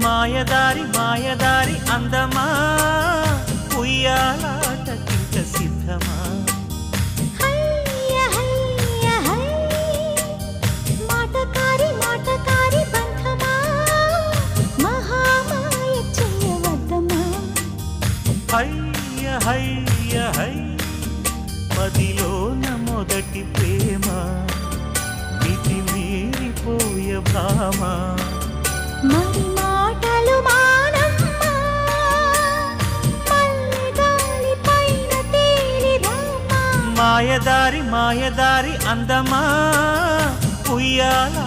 మాయదారి మాయదారి అందమా ఉయ్యాలాటకింక సిద్ధమా మాటకారి మాటకారి బంధమా మహామాయ చెయ్యవద్దమా హయ్య హయ్య హై మదిలోన మొదటి ప్రేమ మితి మీరిపోయ భామ మరి మాటలు మానమ్మా మల్లెగాలి పైన తేలి రామా మాయదారి మాయదారి అందమా ఉయ్యాల